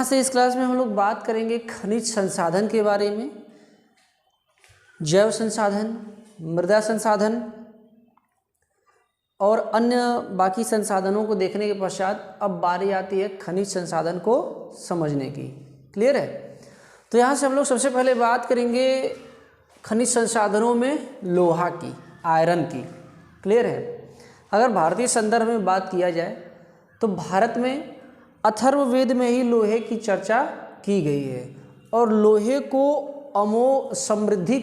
यहाँ से इस क्लास में हम लोग बात करेंगे खनिज संसाधन के बारे में, जैव संसाधन, मृदा संसाधन और अन्य बाकी संसाधनों को देखने के पश्चात अब बारी आती है खनिज संसाधन को समझने की। क्लियर है? तो यहाँ से हम लोग सबसे पहले बात करेंगे खनिज संसाधनों में लोहा की, आयरन की। क्लियर है? अगर भारतीय संदर्भ में बात किया जाए तो भारत में अथर्ववेद में ही लोहे की चर्चा की गई है और लोहे को समृद्धि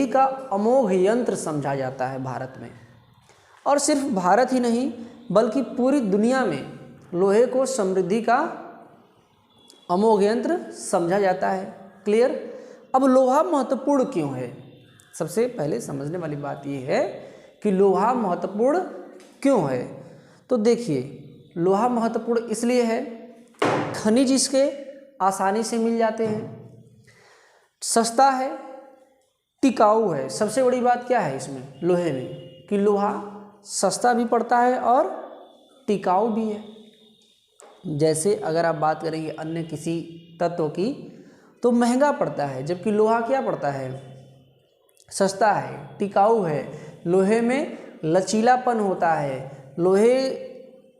का अमोघ यंत्र समझा जाता है भारत में। और सिर्फ भारत ही नहीं बल्कि पूरी दुनिया में लोहे को समृद्धि का अमोघ यंत्र समझा जाता है। क्लियर? अब लोहा महत्वपूर्ण क्यों है? सबसे पहले समझने वाली बात यह है कि लोहा महत्वपूर्ण क्यों है। तो देखिए, लोहा महत्वपूर्ण इसलिए है, खनिज इसके आसानी से मिल जाते हैं, सस्ता है, टिकाऊ है। सबसे बड़ी बात क्या है इसमें लोहे में कि लोहा सस्ता भी पड़ता है और टिकाऊ भी है। जैसे अगर आप बात करेंगे अन्य किसी तत्व की तो महंगा पड़ता है, जबकि लोहा क्या पड़ता है? सस्ता है, टिकाऊ है। लोहे में लचीलापन होता है,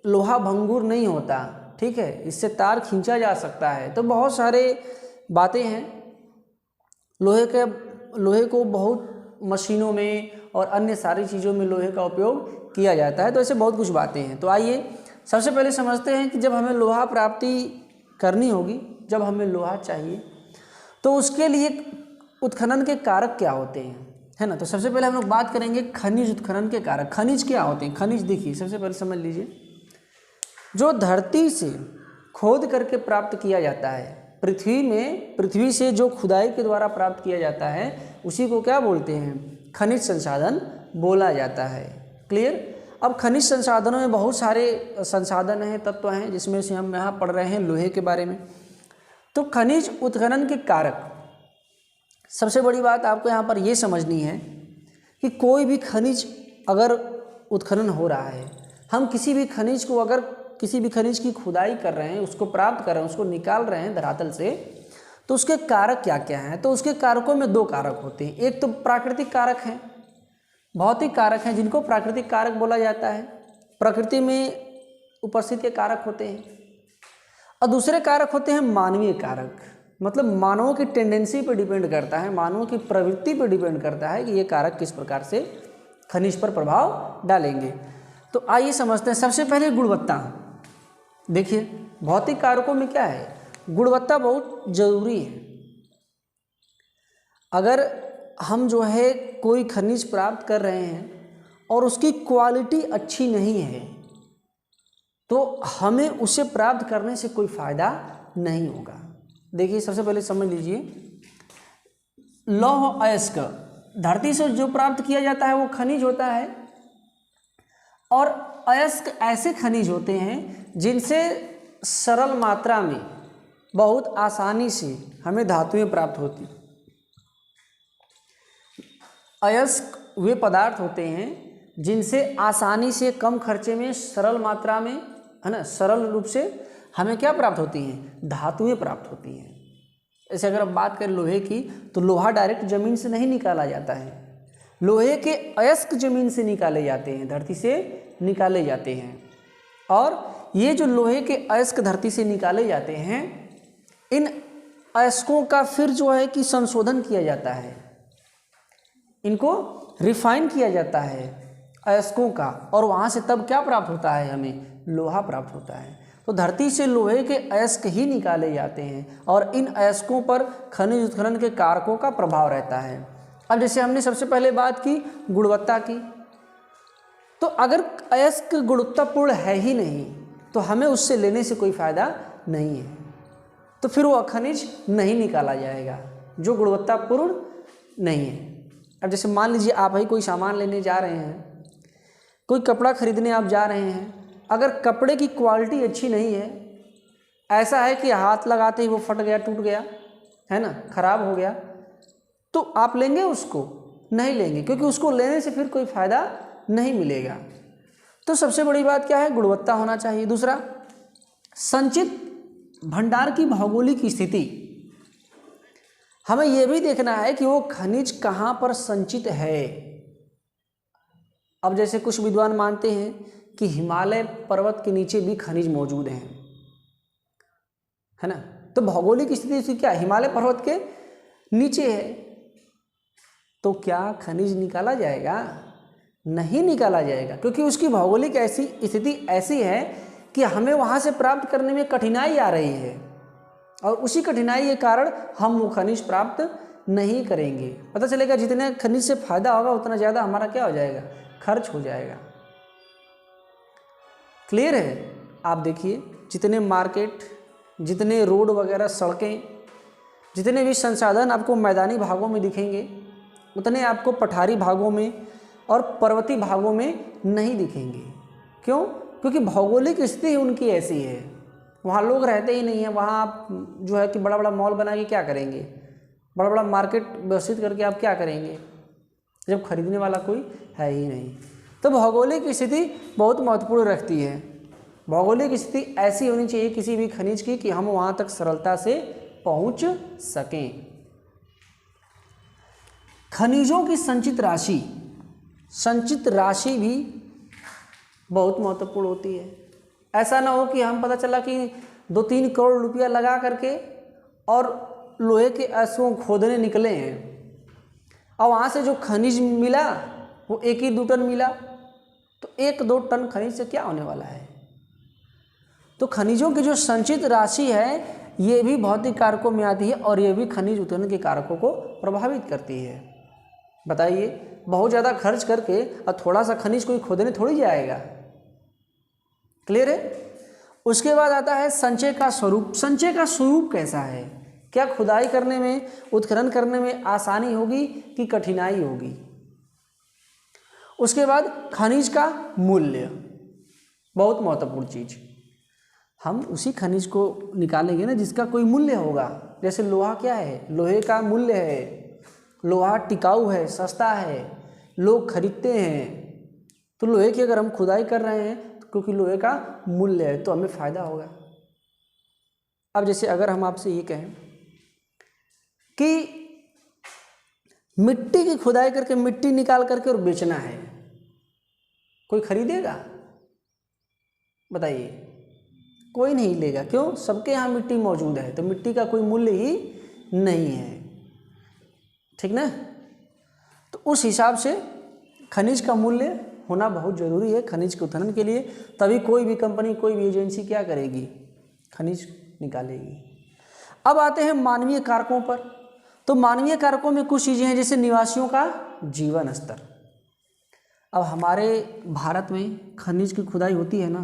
लोहा भंगुर नहीं होता। ठीक है? इससे तार खींचा जा सकता है। तो बहुत सारे बातें हैं। लोहे को बहुत मशीनों में और अन्य सारी चीज़ों में लोहे का उपयोग किया जाता है। तो ऐसे बहुत कुछ बातें हैं। तो आइए सबसे पहले समझते हैं कि जब हमें लोहा प्राप्ति करनी होगी, जब हमें लोहा चाहिए तो उसके लिए उत्खनन के कारक क्या होते हैं, है ना। तो सबसे पहले हम लोग बात करेंगे खनिज उत्खनन के कारक। खनिज क्या होते हैं? खनिज देखिए, सबसे पहले समझ लीजिए, जो धरती से खोद करके प्राप्त किया जाता है, पृथ्वी से जो खुदाई के द्वारा प्राप्त किया जाता है उसी को क्या बोलते हैं? खनिज संसाधन बोला जाता है। क्लियर? अब खनिज संसाधनों में बहुत सारे संसाधन हैं, तत्व हैं, जिसमें से हम यहाँ पढ़ रहे हैं लोहे के बारे में। तो खनिज उत्खनन के कारक, सबसे बड़ी बात आपको यहाँ पर ये समझनी है कि कोई भी खनिज अगर उत्खनन हो रहा है, हम किसी भी खनिज की खुदाई कर रहे हैं, उसको प्राप्त कर रहे हैं, उसको निकाल रहे हैं धरातल से, तो उसके कारक क्या क्या हैं? तो उसके कारकों में दो कारक होते हैं। एक तो प्राकृतिक कारक हैं, भौतिक कारक हैं, जिनको प्राकृतिक कारक बोला जाता है, प्रकृति में उपस्थित के कारक होते हैं। और दूसरे कारक होते हैं मानवीय कारक, मतलब मानवों की टेंडेंसी पर डिपेंड करता है, मानवों की प्रवृत्ति पर डिपेंड करता है कि ये कारक किस प्रकार से खनिज पर प्रभाव डालेंगे। तो आइए समझते हैं। सबसे पहले गुणवत्ता। देखिए, भौतिक कारकों में क्या है? गुणवत्ता बहुत जरूरी है। अगर हम जो है कोई खनिज प्राप्त कर रहे हैं और उसकी क्वालिटी अच्छी नहीं है तो हमें उसे प्राप्त करने से कोई फ़ायदा नहीं होगा। देखिए, सबसे पहले समझ लीजिए, लौह अयस्क धरती से जो प्राप्त किया जाता है वो खनिज होता है, और अयस्क ऐसे खनिज होते हैं जिनसे सरल मात्रा में बहुत आसानी से हमें धातुएं प्राप्त होती। अयस्क वे पदार्थ होते हैं जिनसे आसानी से कम खर्चे में सरल मात्रा में, है ना, सरल रूप से हमें क्या प्राप्त होती हैं? धातुएं प्राप्त होती हैं। ऐसे अगर हम बात करें लोहे की, तो लोहा डायरेक्ट ज़मीन से नहीं निकाला जाता है, लोहे के अयस्क ज़मीन से निकाले जाते हैं, धरती से निकाले जाते हैं। और ये जो लोहे के अयस्क धरती से निकाले जाते हैं, इन अयस्कों का फिर जो है कि संशोधन किया जाता है, इनको रिफाइन किया जाता है अयस्कों का, और वहाँ से तब क्या प्राप्त होता है? हमें लोहा प्राप्त होता है। तो धरती से लोहे के अयस्क ही निकाले जाते हैं और इन अयस्कों पर खनिज उत्खनन के कारकों का प्रभाव रहता है। अब जैसे हमने सबसे पहले बात की गुणवत्ता की, तो अगर अयस्क गुणवत्तापूर्ण है ही नहीं तो हमें उससे लेने से कोई फ़ायदा नहीं है, तो फिर वो खनिज नहीं निकाला जाएगा जो गुणवत्तापूर्ण नहीं है। अब जैसे मान लीजिए आप ही कोई सामान लेने जा रहे हैं, कोई कपड़ा खरीदने आप जा रहे हैं, अगर कपड़े की क्वालिटी अच्छी नहीं है, ऐसा है कि हाथ लगाते ही वो फट गया, टूट गया, है ना, ख़राब हो गया, तो आप लेंगे उसको? नहीं लेंगे, क्योंकि उसको लेने से फिर कोई फ़ायदा नहीं मिलेगा। तो सबसे बड़ी बात क्या है? गुणवत्ता होना चाहिए। दूसरा, संचित भंडार की भौगोलिक स्थिति, हमें यह भी देखना है कि वो खनिज कहाँ पर संचित है। अब जैसे कुछ विद्वान मानते हैं कि हिमालय पर्वत के नीचे भी खनिज मौजूद हैं, है ना। तो भौगोलिक स्थिति उसकी क्या है, हिमालय पर्वत के नीचे है, तो क्या खनिज निकाला जाएगा? नहीं निकाला जाएगा, क्योंकि उसकी भौगोलिक ऐसी स्थिति ऐसी है कि हमें वहाँ से प्राप्त करने में कठिनाई आ रही है, और उसी कठिनाई के कारण हम वो खनिज प्राप्त नहीं करेंगे। पता चलेगा जितने खनिज से फायदा होगा उतना ज़्यादा हमारा क्या हो जाएगा, खर्च हो जाएगा। क्लियर है? आप देखिए जितने मार्केट, जितने रोड वगैरह, सड़कें, जितने भी संसाधन आपको मैदानी भागों में दिखेंगे उतने आपको पठारी भागों में और पर्वतीय भागों में नहीं दिखेंगे। क्यों? क्योंकि भौगोलिक स्थिति उनकी ऐसी है, वहाँ लोग रहते ही नहीं हैं। वहाँ आप जो है कि बड़ा बड़ा मॉल बना के क्या करेंगे, बड़ा बड़ा मार्केट व्यवस्थित करके आप क्या करेंगे जब खरीदने वाला कोई है ही नहीं। तो भौगोलिक स्थिति बहुत महत्वपूर्ण रखती है। भौगोलिक स्थिति ऐसी होनी चाहिए किसी भी खनिज की कि हम वहाँ तक सरलता से पहुँच सकें। खनिजों की संचित राशि, संचित राशि भी बहुत महत्वपूर्ण होती है। ऐसा ना हो कि हम पता चला कि 2-3 करोड़ रुपया लगा करके और लोहे के अश्वों खोदने निकले हैं, और वहाँ से जो खनिज मिला वो 1-2 टन मिला, तो 1-2 टन खनिज से क्या होने वाला है। तो खनिजों की जो संचित राशि है ये भी भौतिक कारकों में आती है, और ये भी खनिज उत्खनन के कारकों को प्रभावित करती है। बताइए, बहुत ज़्यादा खर्च करके और थोड़ा सा खनिज कोई खोदने थोड़ी जाएगा। क्लियर है? उसके बाद आता है संचय का स्वरूप। संचय का स्वरूप कैसा है? क्या खुदाई करने में, उत्खनन करने में आसानी होगी कि कठिनाई होगी? उसके बाद खनिज का मूल्य, बहुत महत्वपूर्ण चीज। हम उसी खनिज को निकालेंगे ना जिसका कोई मूल्य होगा। जैसे लोहा क्या है, लोहे का मूल्य है, लोहा टिकाऊ है, सस्ता है, लोग खरीदते हैं। तो लोहे की अगर हम खुदाई कर रहे हैं तो क्योंकि लोहे का मूल्य है तो हमें फ़ायदा होगा। अब जैसे अगर हम आपसे ये कहें कि मिट्टी की खुदाई करके मिट्टी निकाल करके और बेचना है, कोई खरीदेगा? बताइए, कोई नहीं लेगा। क्यों? सबके यहाँ मिट्टी मौजूद है, तो मिट्टी का कोई मूल्य ही नहीं है। ठीक ना? तो उस हिसाब से खनिज का मूल्य होना बहुत ज़रूरी है खनिज के उत्खनन के लिए, तभी कोई भी कंपनी, कोई भी एजेंसी क्या करेगी, खनिज निकालेगी। अब आते हैं मानवीय कारकों पर। तो मानवीय कारकों में कुछ चीज़ें हैं जैसे निवासियों का जीवन स्तर। अब हमारे भारत में खनिज की खुदाई होती है ना,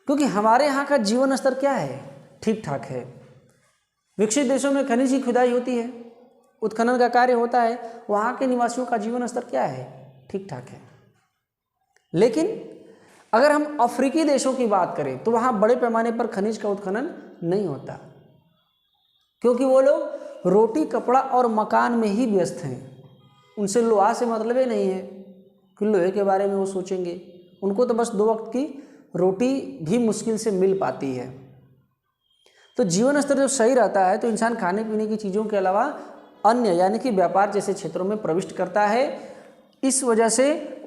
क्योंकि हमारे यहाँ का जीवन स्तर क्या है, ठीक ठाक है। विकसित देशों में खनिज की खुदाई होती है, उत्खनन का कार्य होता है, वहाँ के निवासियों का जीवन स्तर क्या है, ठीक ठाक है। लेकिन अगर हम अफ्रीकी देशों की बात करें तो वहाँ बड़े पैमाने पर खनिज का उत्खनन नहीं होता, क्योंकि वो लोग रोटी, कपड़ा और मकान में ही व्यस्त हैं। उनसे लोहा से मतलब ही नहीं है कि लोहे के बारे में वो सोचेंगे। उनको तो बस 2 वक्त की रोटी भी मुश्किल से मिल पाती है। तो जीवन स्तर जब सही रहता है तो इंसान खाने पीने की चीज़ों के अलावा अन्य यानी कि व्यापार जैसे क्षेत्रों में प्रविष्ट करता है। इस वजह से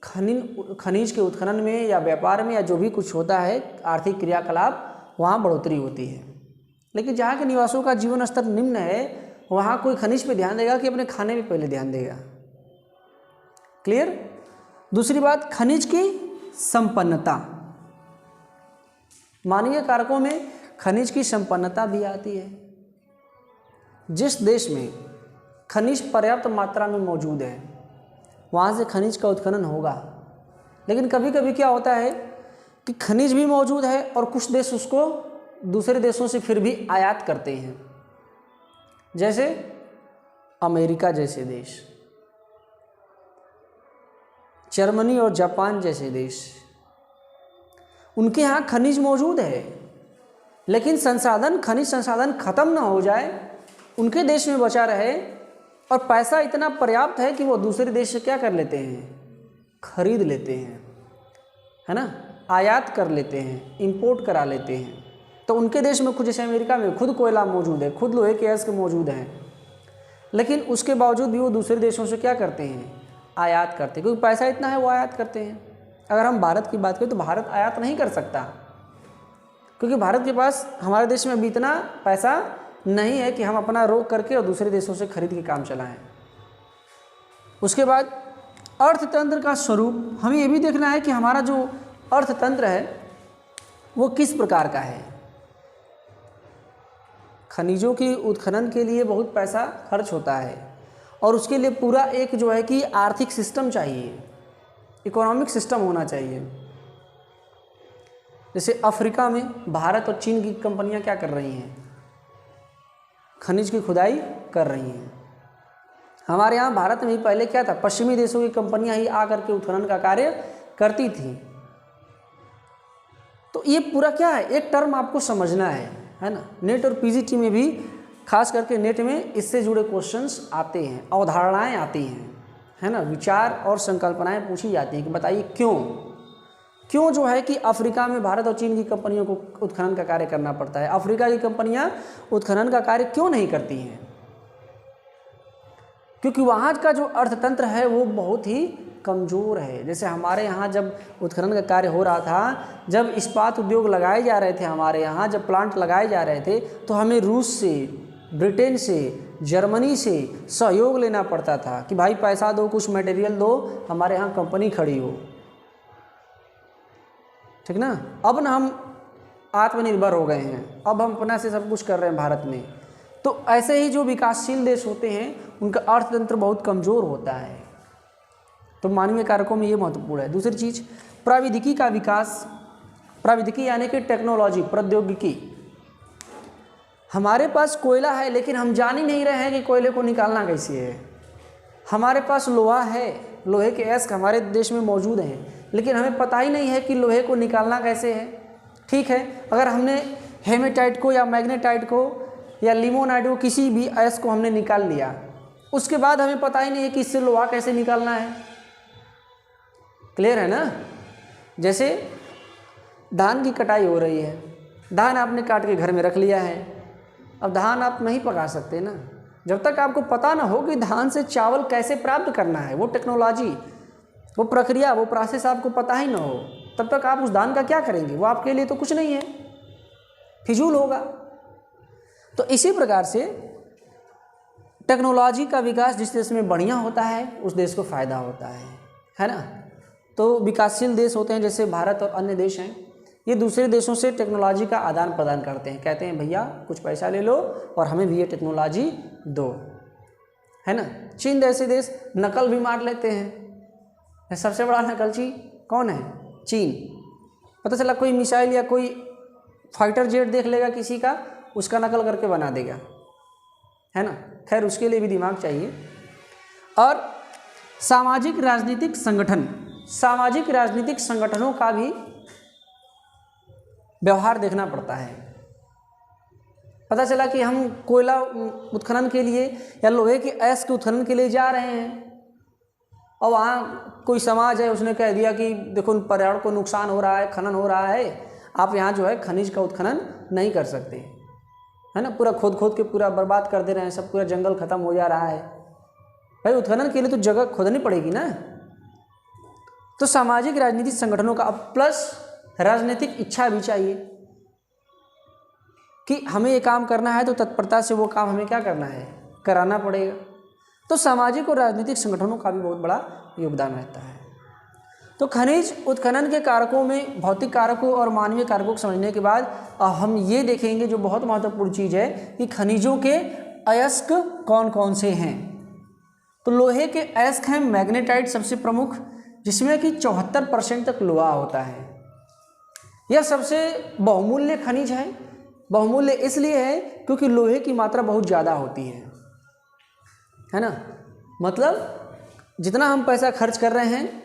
खनिज के उत्खनन में या व्यापार में या जो भी कुछ होता है आर्थिक क्रियाकलाप, वहाँ बढ़ोतरी होती है। लेकिन जहाँ के निवासियों का जीवन स्तर निम्न है वहाँ कोई खनिज पे ध्यान देगा कि अपने खाने में पहले ध्यान देगा। क्लियर? दूसरी बात, खनिज की संपन्नता। मानवीय कारकों में खनिज की संपन्नता भी आती है। जिस देश में खनिज पर्याप्त मात्रा में मौजूद है वहाँ से खनिज का उत्खनन होगा। लेकिन कभी कभी क्या होता है कि खनिज भी मौजूद है और कुछ देश उसको दूसरे देशों से फिर भी आयात करते हैं, जैसे अमेरिका जैसे देश, जर्मनी और जापान जैसे देश। उनके यहाँ खनिज मौजूद है, लेकिन खनिज संसाधन खत्म ना हो जाए, उनके देश में बचा रहे, और पैसा इतना पर्याप्त है कि वो दूसरे देश से क्या कर लेते हैं, खरीद लेते हैं, है ना। आयात कर लेते हैं, इंपोर्ट करा लेते हैं। तो उनके देश में खुद, जैसे अमेरिका में खुद कोयला मौजूद है, खुद लोहे के अयस्क मौजूद हैं, लेकिन उसके बावजूद भी वो दूसरे देशों से क्या करते हैं, आयात करते हैं, क्योंकि पैसा इतना है वो आयात करते हैं। अगर हम भारत की बात करें तो भारत आयात नहीं कर सकता, क्योंकि भारत के पास हमारे देश में अभी इतना पैसा नहीं है कि हम अपना रोक करके और दूसरे देशों से खरीद के काम चलाएं। उसके बाद अर्थतंत्र का स्वरूप, हमें ये भी देखना है कि हमारा जो अर्थतंत्र है वो किस प्रकार का है। खनिजों की उत्खनन के लिए बहुत पैसा खर्च होता है और उसके लिए पूरा एक जो है कि आर्थिक सिस्टम चाहिए, इकोनॉमिक सिस्टम होना चाहिए। जैसे अफ्रीका में भारत और चीन की कंपनियां क्या कर रही हैं, खनिज की खुदाई कर रही हैं। हमारे यहाँ भारत में ही पहले क्या था, पश्चिमी देशों की कंपनियां ही आकर के उत्खनन का कार्य करती थी। तो ये पूरा क्या है, एक टर्म आपको समझना है ना। नेट और पीजीटी में भी खास करके नेट में इससे जुड़े क्वेश्चंस आते हैं, अवधारणाएं आती हैं, है ना, विचार और संकल्पनाएं पूछी जाती हैं कि बताइए क्यों जो है कि अफ्रीका में भारत और चीन की कंपनियों को उत्खनन का कार्य करना पड़ता है, अफ्रीका की कंपनियां उत्खनन का कार्य क्यों नहीं करती हैं। क्योंकि वहाँ का जो अर्थतंत्र है वो बहुत ही कमज़ोर है। जैसे हमारे यहाँ जब उत्खनन का कार्य हो रहा था, जब इस्पात उद्योग लगाए जा रहे थे हमारे यहाँ, जब प्लांट लगाए जा रहे थे, तो हमें रूस से, ब्रिटेन से, जर्मनी से सहयोग लेना पड़ता था कि भाई पैसा दो, कुछ मटेरियल दो, हमारे यहाँ कंपनी खड़ी हो, ठीक ना। अब ना हम आत्मनिर्भर हो गए हैं, अब हम अपना से सब कुछ कर रहे हैं भारत में। तो ऐसे ही जो विकासशील देश होते हैं उनका अर्थतंत्र बहुत कमज़ोर होता है। तो मानवीय कारकों में ये महत्वपूर्ण है। दूसरी चीज़, प्रौद्योगिकी का विकास। प्रौद्योगिकी यानी कि टेक्नोलॉजी, प्रौद्योगिकी। हमारे पास कोयला है लेकिन हम जान ही नहीं रहे हैं कि कोयले को निकालना कैसे है। हमारे पास लोहा है, लोहे के अयस्क हमारे देश में मौजूद हैं, लेकिन हमें पता ही नहीं है कि लोहे को निकालना कैसे है। ठीक है, अगर हमने हेमेटाइट को या मैग्नेटाइट को या लिमोनाइट को, किसी भी अयस्क को हमने निकाल लिया, उसके बाद हमें पता ही नहीं है कि इससे लोहा कैसे निकालना है। क्लियर है ना। जैसे धान की कटाई हो रही है, धान आपने काट के घर में रख लिया है, अब धान आप नहीं पका सकते ना, जब तक आपको पता ना हो कि धान से चावल कैसे प्राप्त करना है, वो टेक्नोलॉजी, वो प्रक्रिया, वो प्रोसेस आपको पता ही ना हो, तब तक आप उस धान का क्या करेंगे, वो आपके लिए तो कुछ नहीं है, फिजूल होगा। तो इसी प्रकार से टेक्नोलॉजी का विकास जिस देश में बढ़िया होता है उस देश को फ़ायदा होता है ना। तो विकासशील देश होते हैं जैसे भारत और अन्य देश हैं, ये दूसरे देशों से टेक्नोलॉजी का आदान प्रदान करते हैं, कहते हैं भैया कुछ पैसा ले लो और हमें भी ये टेक्नोलॉजी दो, है ना। चीन जैसे देश नकल भी मार लेते हैं। सबसे बड़ा नकलची कौन है, चीन। पता चला कोई मिसाइल या कोई फाइटर जेट देख लेगा किसी का, उसका नकल करके बना देगा, है ना। खैर उसके लिए भी दिमाग चाहिए। और सामाजिक राजनीतिक संगठन, सामाजिक राजनीतिक संगठनों का भी व्यवहार देखना पड़ता है। पता चला कि हम कोयला उत्खनन के लिए या लोहे के अयस्क के उत्खनन के लिए जा रहे हैं और वहाँ कोई समाज है, उसने कह दिया कि देखो पर्यावरण को नुकसान हो रहा है, खनन हो रहा है, आप यहाँ जो है खनिज का उत्खनन नहीं कर सकते, है ना। पूरा खोद के पूरा बर्बाद कर दे रहे हैं, सब पूरा जंगल खत्म हो जा रहा है। भाई उत्खनन के लिए तो जगह खोदनी पड़ेगी ना। तो सामाजिक राजनीतिक संगठनों का, अब प्लस राजनीतिक इच्छा भी चाहिए कि हमें ये काम करना है, तो तत्परता से वो काम हमें क्या करना है, कराना पड़ेगा। तो सामाजिक और राजनीतिक संगठनों का भी बहुत बड़ा योगदान रहता है। तो खनिज उत्खनन के कारकों में भौतिक कारकों और मानवीय कारकों को समझने के बाद हम ये देखेंगे जो बहुत महत्वपूर्ण चीज़ है कि खनिजों के अयस्क कौन कौन से हैं। तो लोहे के अयस्क हैं मैग्नेटाइट सबसे प्रमुख, जिसमें कि 74% तक लोहा होता है। यह सबसे बहुमूल्य खनिज है। बहुमूल्य इसलिए है क्योंकि लोहे की मात्रा बहुत ज़्यादा होती है ना। मतलब जितना हम पैसा खर्च कर रहे हैं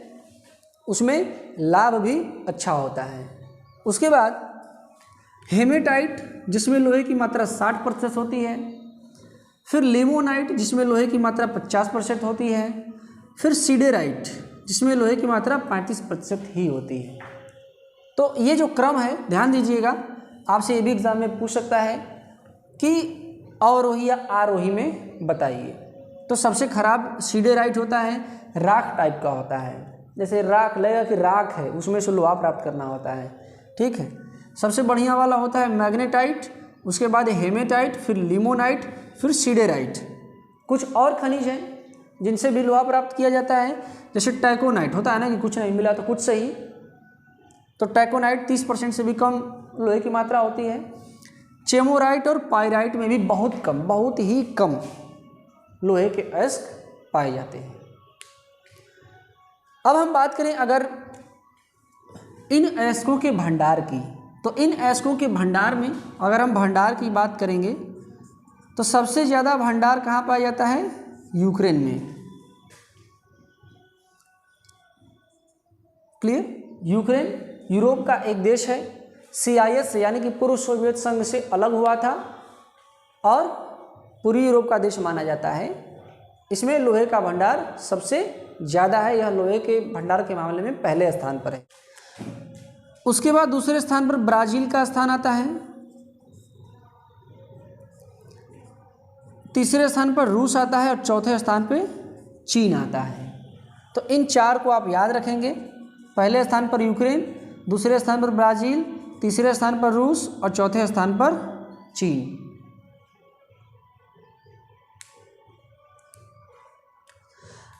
उसमें लाभ भी अच्छा होता है। उसके बाद हेमेटाइट जिसमें लोहे की मात्रा 60% होती है, फिर लिमोनाइट जिसमें लोहे की मात्रा 50% होती है, फिर सीडेराइट जिसमें लोहे की मात्रा 35% ही होती है। तो ये जो क्रम है ध्यान दीजिएगा, आपसे ये भी एग्जाम में पूछ सकता है कि अवरोही या आरोही में बताइए। तो सबसे खराब सीडेराइट होता है, राख टाइप का होता है, जैसे राख लगेगा कि राख है, उसमें से लोहा प्राप्त करना होता है, ठीक है। सबसे बढ़िया वाला होता है मैग्नेटाइट, उसके बाद हेमेटाइट, फिर लिमोनाइट, फिर सीडेराइट। कुछ और खनिज हैं जिनसे भी लोहा प्राप्त किया जाता है, जैसे टैकोनाइट होता है ना कि कुछ नहीं मिला तो कुछ सही, तो टैकोनाइट 30% से भी कम लोहे की मात्रा होती है। चेमोराइट और पाइराइट में भी बहुत कम, बहुत ही कम लोहे के अयस्क पाए जाते हैं। अब हम बात करें अगर इन अयस्कों के भंडार की, तो इन अयस्कों के भंडार में अगर हम भंडार की बात करेंगे तो सबसे ज़्यादा भंडार कहाँ पाया जाता है? यूक्रेन में। क्लियर? यूक्रेन यूरोप का एक देश है, CIS यानी कि पूर्व सोवियत संघ से अलग हुआ था और पूर्वी यूरोप का देश माना जाता है। इसमें लोहे का भंडार सबसे ज़्यादा है, यह लोहे के भंडार के मामले में पहले स्थान पर है। उसके बाद दूसरे स्थान पर ब्राज़ील का स्थान आता है, तीसरे स्थान पर रूस आता है और चौथे स्थान पर चीन आता है। तो इन चार को आप याद रखेंगे, पहले स्थान पर यूक्रेन, दूसरे स्थान पर ब्राज़ील, तीसरे स्थान पर रूस और चौथे स्थान पर चीन।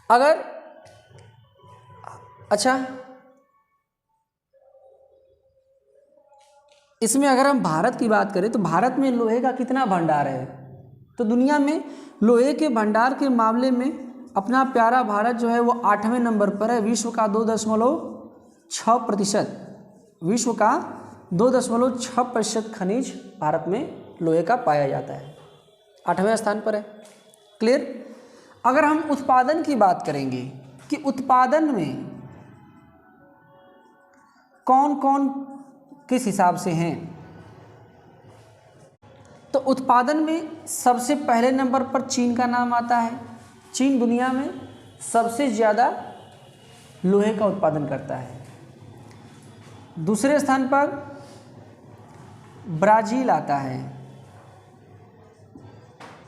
अगर अच्छा इसमें अगर हम भारत की बात करें तो भारत में लोहे का कितना भंडार है? तो दुनिया में लोहे के भंडार के मामले में अपना प्यारा भारत जो है वो 8वें नंबर पर है। विश्व का 2.6%, विश्व का 2.6% खनिज भारत में लोहे का पाया जाता है, 8वें स्थान पर है। क्लियर? अगर हम उत्पादन की बात करेंगे कि उत्पादन में कौन कौन किस हिसाब से हैं, तो उत्पादन में सबसे पहले नंबर पर चीन का नाम आता है। चीन दुनिया में सबसे ज़्यादा लोहे का उत्पादन करता है। दूसरे स्थान पर ब्राज़ील आता है।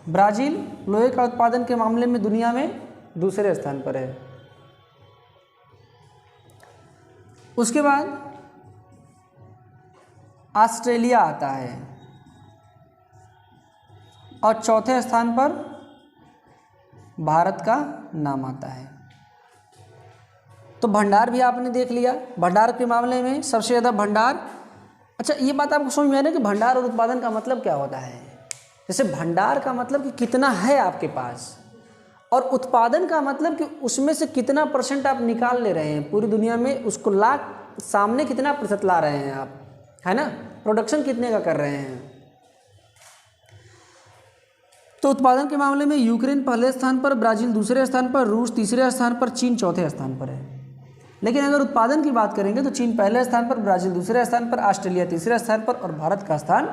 ब्राज़ील लोहे का उत्पादन के मामले में दुनिया में दूसरे स्थान पर है। उसके बाद ऑस्ट्रेलिया आता है और चौथे स्थान पर भारत का नाम आता है। तो भंडार भी आपने देख लिया, भंडार के मामले में सबसे ज़्यादा भंडार। अच्छा ये बात आपको समझ में आया ना कि भंडार और उत्पादन का मतलब क्या होता है? जैसे भंडार का मतलब कि कितना है आपके पास, और उत्पादन का मतलब कि उसमें से कितना % आप निकाल ले रहे हैं, पूरी दुनिया में उसको ला सामने कितना % ला रहे हैं आप, है ना, प्रोडक्शन कितने का कर रहे हैं। तो उत्पादन के मामले में यूक्रेन पहले स्थान पर, ब्राज़ील दूसरे स्थान पर, रूस तीसरे स्थान पर, चीन चौथे स्थान पर है। लेकिन अगर उत्पादन की बात करेंगे तो चीन पहले स्थान पर, ब्राज़ील दूसरे स्थान पर, ऑस्ट्रेलिया तीसरे स्थान पर और भारत का स्थान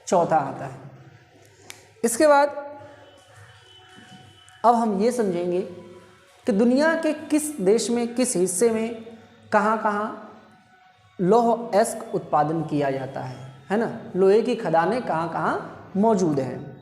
चौथा आता है। इसके बाद अब हम ये समझेंगे कि दुनिया के किस देश में, किस हिस्से में, कहाँ कहाँ लौह अयस्क उत्पादन किया जाता है ना, लोहे की खदानें कहाँ कहाँ मौजूद हैं।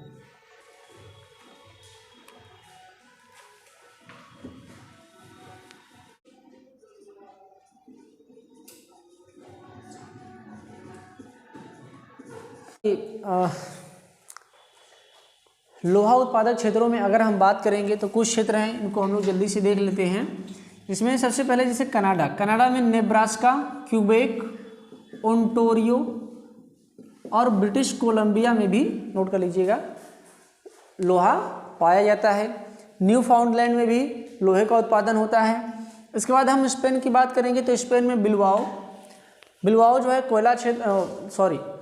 लोहा उत्पादक क्षेत्रों में अगर हम बात करेंगे तो कुछ क्षेत्र हैं, इनको हम लोग जल्दी से देख लेते हैं। इसमें सबसे पहले जैसे कनाडा में नेब्रास्का, क्यूबेक, ओंटारियो और ब्रिटिश कोलंबिया में भी, नोट कर लीजिएगा, लोहा पाया जाता है। न्यू फाउंडलैंड में भी लोहे का उत्पादन होता है। इसके बाद हम स्पेन की बात करेंगे तो स्पेन में बिलबाओ जो है कोयला क्षेत्र,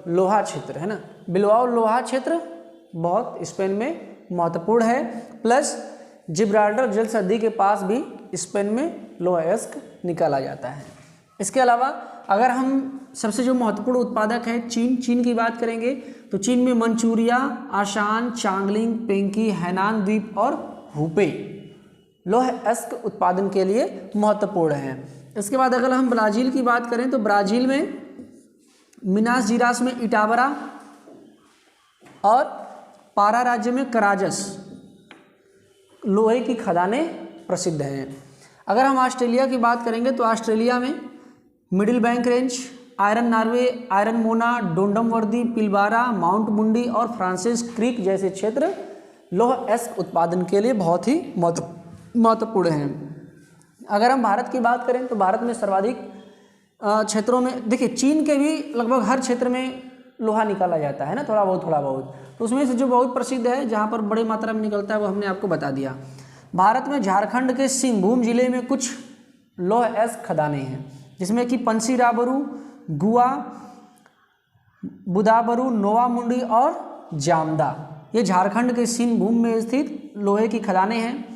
लोहा क्षेत्र है ना, बिलबाओ लोहा क्षेत्र बहुत स्पेन में महत्वपूर्ण है। प्लस जिब्राल्टर जल संधि के पास भी स्पेन में लोहा अयस्क निकाला जाता है। इसके अलावा अगर हम सबसे जो महत्वपूर्ण उत्पादक है चीन की बात करेंगे तो चीन में मंचूरिया, आशान, चांगलिंग, पेंकी, हैनान द्वीप और हुपे लोह अयस्क उत्पादन के लिए महत्वपूर्ण हैं। इसके बाद अगर हम ब्राज़ील की बात करें तो ब्राज़ील में मिनास जिरास में इटावरा और पारा राज्य में कराजस लोहे की खदानें प्रसिद्ध हैं। अगर हम ऑस्ट्रेलिया की बात करेंगे तो ऑस्ट्रेलिया में मिडिल बैंक रेंज, आयरन नॉर्वे, आयरन मोना, डोंडमवर्दी, पिलबारा, माउंट मुंडी और फ्रांसिस क्रीक जैसे क्षेत्र लौह अयस्क उत्पादन के लिए बहुत ही महत्वपूर्ण हैं। अगर हम भारत की बात करें तो भारत में सर्वाधिक क्षेत्रों में देखिए, चीन के भी लगभग हर क्षेत्र में लोहा निकाला जाता है ना, थोड़ा बहुत। तो उसमें से जो बहुत प्रसिद्ध है, जहाँ पर बड़ी मात्रा में निकलता है, वो हमने आपको बता दिया। भारत में झारखंड के सिंहभूम जिले में कुछ लौह अयस्क खदानें हैं, जिसमें कि पंसीराबरू, गुआ, बुदाबरू, नोवामुंडी और जामदा, ये झारखंड के सिंहभूम में स्थित लोहे की खदानें हैं।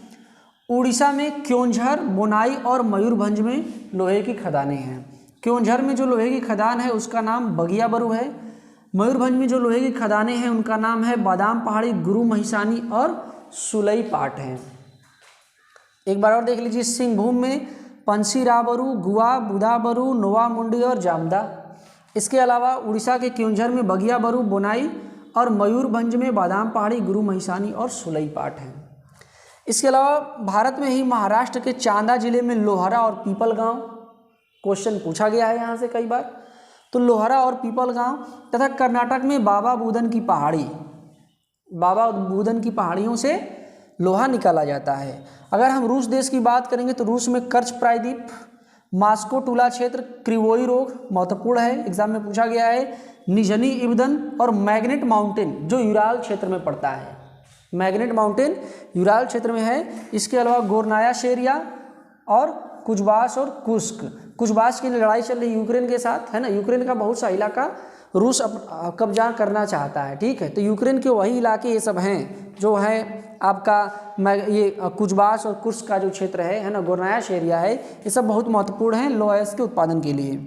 उड़ीसा में क्योंझर, बोनाई और मयूरभंज में लोहे की खदानें हैं। क्योंझर में जो लोहे की खदान है उसका नाम बगियाबरू है। मयूरभंज में जो लोहे की खदानें हैं उनका नाम है बादाम पहाड़ी, गुरु महिसानी और सुलई पाट हैं। एक बार और देख लीजिए, सिंहभूम में पंसीराबरू, गुआ, बुदाबरू, नोवामुंडी और जामदा। इसके अलावा उड़ीसा के क्योंझर में बगियाबरू, बोनाई और मयूरभंज में बादाम पहाड़ी, गुरु महिसानी और सुलई पाट हैं। इसके अलावा भारत में ही महाराष्ट्र के चांदा जिले में लोहारा और पीपल गांव, क्वेश्चन पूछा गया है यहाँ से कई बार, तो लोहारा और पीपल गांव, तथा कर्नाटक में बाबा बुदन की पहाड़ी, बाबा बुदन की पहाड़ियों से लोहा निकाला जाता है। अगर हम रूस देश की बात करेंगे तो रूस में कर्च प्रायद्वीप, मास्को टूला क्षेत्र, क्रिवोई रोग महत्वपूर्ण है, एग्जाम में पूछा गया है, निजनी इब्दन और मैग्नेट माउंटेन जो यूराल क्षेत्र में पड़ता है। मैग्नेट माउंटेन यूराल क्षेत्र में है। इसके अलावा गोरनाया शेरिया और कुजबास और कुस्क। कुजबास की लड़ाई चल रही यूक्रेन के साथ, है ना, यूक्रेन का बहुत सा इलाका रूस कब्जा करना चाहता है, ठीक है। तो यूक्रेन के वही इलाके ये सब हैं जो है आपका ये कुजबास और कुस्क का जो क्षेत्र है ना, गोरनाया शेरिया है, ये सब बहुत महत्वपूर्ण हैं लौह अयस्क के उत्पादन के लिए।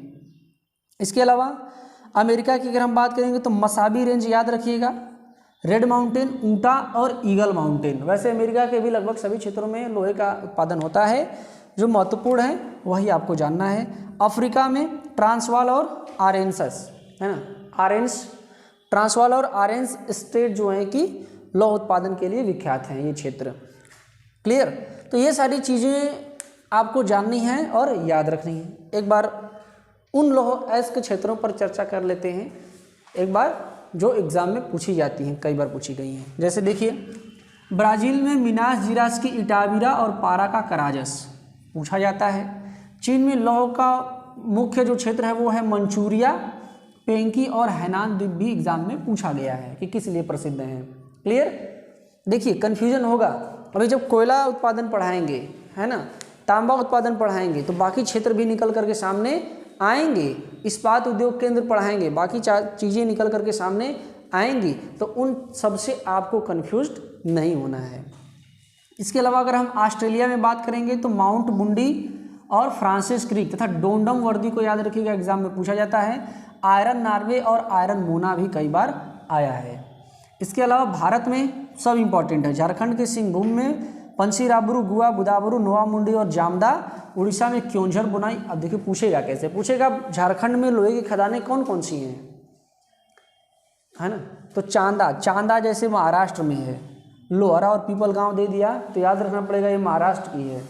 इसके अलावा अमेरिका की अगर हम बात करेंगे तो मसाबी रेंज याद रखिएगा, रेड माउंटेन, ऊंटा और ईगल माउंटेन। वैसे अमेरिका के भी लगभग सभी क्षेत्रों में लोहे का उत्पादन होता है, जो महत्वपूर्ण है वही आपको जानना है। अफ्रीका में ट्रांसवाल और आरेंसस, है ना, ट्रांसवाल और आरेंस स्टेट जो है कि लौह उत्पादन के लिए विख्यात हैं ये क्षेत्र। क्लियर। तो ये सारी चीज़ें आपको जाननी हैं और याद रखनी है। एक बार उन लौह अयस्क क्षेत्रों पर चर्चा कर लेते हैं, एक बार जो एग्ज़ाम में पूछी जाती हैं, कई बार पूछी गई हैं। जैसे देखिए, ब्राज़ील में मिनास जिरास की इटावीरा और पारा का कराजस पूछा जाता है। चीन में लौह का मुख्य जो क्षेत्र है वो है मंचूरिया, पेंकी और हैनान द्वीप भी एग्जाम में पूछा गया है कि किस लिए प्रसिद्ध हैं। क्लियर। देखिए कन्फ्यूजन होगा, अभी जब कोयला उत्पादन पढ़ाएंगे, है ना, तांबा उत्पादन पढ़ाएंगे तो बाकी क्षेत्र भी निकल करके सामने आएंगे, इस्पात उद्योग केंद्र पढ़ाएंगे, बाकी चीज़ें निकल करके सामने आएंगी, तो उन सबसे आपको कन्फ्यूज्ड नहीं होना है। इसके अलावा अगर हम ऑस्ट्रेलिया में बात करेंगे तो माउंट मुंडी और फ्रांसिस क्रीक तथा डोंडम वर्दी को याद रखिएगा, एग्जाम में पूछा जाता है। आयरन नॉर्वे और आयरन मोना भी कई बार आया है। इसके अलावा भारत में सब इम्पॉर्टेंट है, झारखंड के सिंहभूम में पंसीराबरू, गुआ, बुदाबरू, नोवामुंडी और जामदा। उड़ीसा में क्योंझर, बोनाई। अब देखिए पूछेगा कैसे, पूछेगा झारखंड में लोहे की खदानें कौन कौन सी हैं, है ना, तो चांदा जैसे महाराष्ट्र में है, लोहारा और पीपल गांव दे दिया तो याद रखना पड़ेगा ये महाराष्ट्र की है,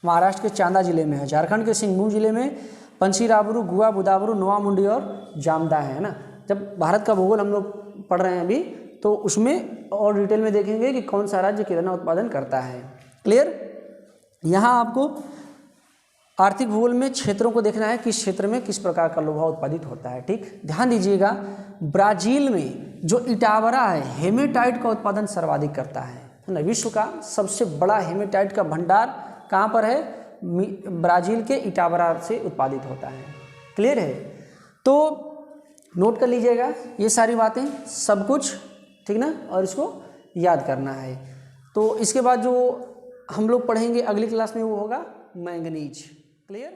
महाराष्ट्र के चांदा जिले में है। झारखंड के सिंहभूम जिले में पंसीराबरू, गुआ, बुदाबरू, नोवामुंडी और जामदा है ना। जब भारत का भूगोल हम लोग पढ़ रहे हैं अभी तो उसमें और डिटेल में देखेंगे कि कौन सा राज्य कितना उत्पादन करता है। क्लियर। यहाँ आपको आर्थिक भूगोल में क्षेत्रों को देखना है, किस क्षेत्र में किस प्रकार का लोहा उत्पादित होता है। ठीक, ध्यान दीजिएगा, ब्राजील में जो इटावरा है हेमेटाइट का उत्पादन सर्वाधिक करता है ना। विश्व का सबसे बड़ा हेमेटाइट का भंडार कहाँ पर है, ब्राजील के इटावरा से उत्पादित होता है। क्लियर है। तो नोट कर लीजिएगा ये सारी बातें, सब कुछ, ठीक ना, और इसको याद करना है। तो इसके बाद जो हम लोग पढ़ेंगे अगली क्लास में वो होगा मैंगनीज। क्लियर।